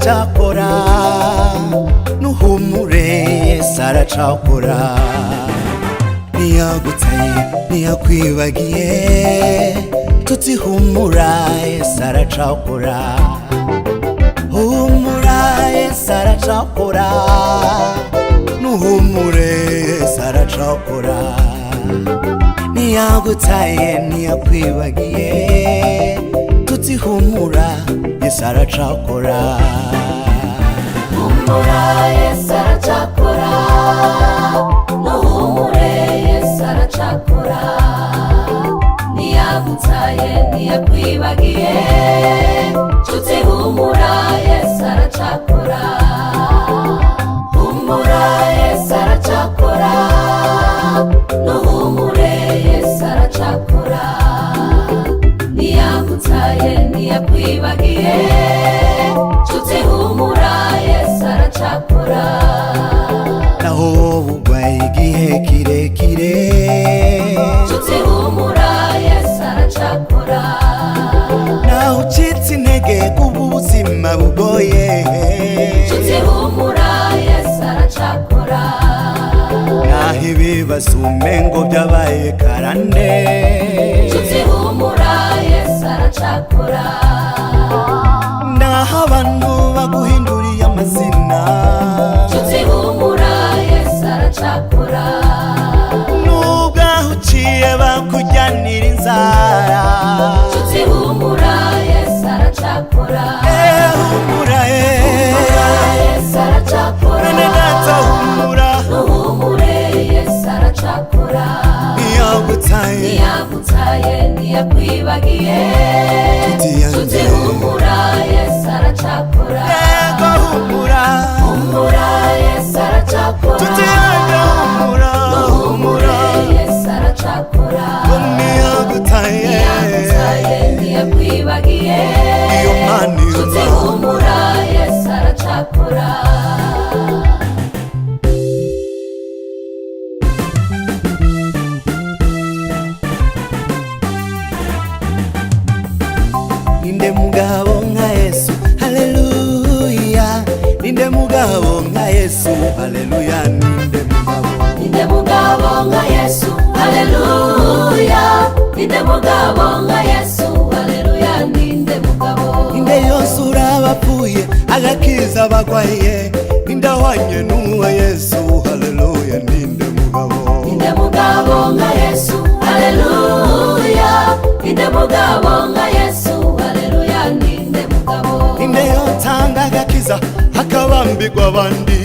aracakora nuhumure Yesu aracakora ntiyagutaye ntiyakwibagiye tutihumura Yesu aracakora humura Yesu aracakora nuhumure Yesu aracakora ntiyagutaye ntiyakwibagiye tutihumura Yesu aracakora humura Yesu aracakora nuhumure Yesu aracakora ntiyagutaye ntiyakwibagiye tutihumura Yesu aracakora humura Yesu aracakora nuhumure Yesu aracakora ntiyagutaye ntiyakwibagiye tutihumura Yesu aracakora naho bugwaye igihe kirekire tutihumura Yesu aracakora naho ucitse intege kubuzima bugoye tutihumura Yesu aracakora naho ibibazo umengo byabaye karande tutihumura Yesu aracakora naho abantu baguhinduriye amazina tutihumura Yesu aracakora nubwo aho uciye bakujyanira inzara tutihumura Yesu aracakora humura Yesu aracakora none data humura nuhumure Yesu aracakora ntiyagutaye ntiyakwibagiye tutihumura Yesu aracakora yego humura Yesu aracakora tutiyanga humura Yesu aracakora ntiyagutaye ntiyakwibagiye iyo Mana tutihumura Yesu aracakora ninde mugabo nka Yesu haleluya ninde mugabo nka Yesu haleluya ninde mugabo nka Yesu haleluya ninde mugabo nka Yesu haleluya ninde mugabo ninde yosura abapfuye agakiza abagwaye ninde ahwanye n'uwa Yesu haleluya ninde mugabo nka Yesu haleluya ninde mugabo nka Yesu haleluya ninde mugabo ninde yotanga agakiza akabambirwa abandi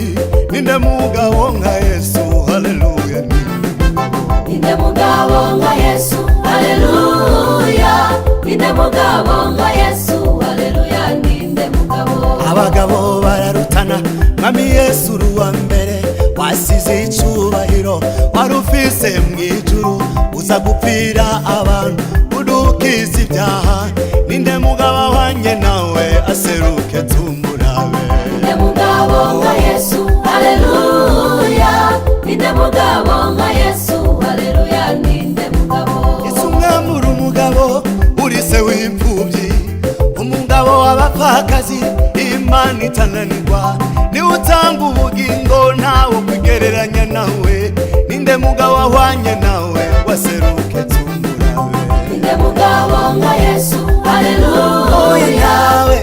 ninde mugabo nka Yesu haleluya ninde mugabo nka Yesu haleluya ninde mugabo nka Yesu haleluya ninde mugabo abagabo bararutana mwami Yesu ruwa mbere wasize icubahiro warufise mwijuru uza gupfira abantu udukiza ibyaha ninde mugabo ahwanye nawe aseruke tumurabe ninde mugabo nka Yesu haleluya ninde mugabo nka Yesu haleluya ninde mugabo Yesu mwamura umugabo uri se w'imfubyi umugabo w'abapfakazi Imana itananirwa niwe utanga ubugingo ntawe kugereranya nawe ninde mugabo ahwanye nawe waseruke tumurabe ninde mugabo nka Yesu haleluya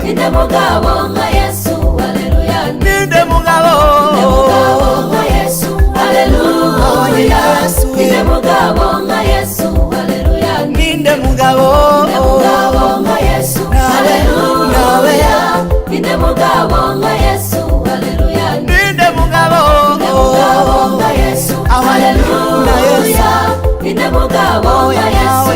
ninde mugabo nka Yesu haleluya ninde mugabo nka Yesu haleluya ninde mugabo nka Yesu haleluya ninde mugabo nka Yesu haleluya ninde mugabo nka Yesu haleluya ninde mugabo nka Yesu haleluya ninde mugabo nka Yesu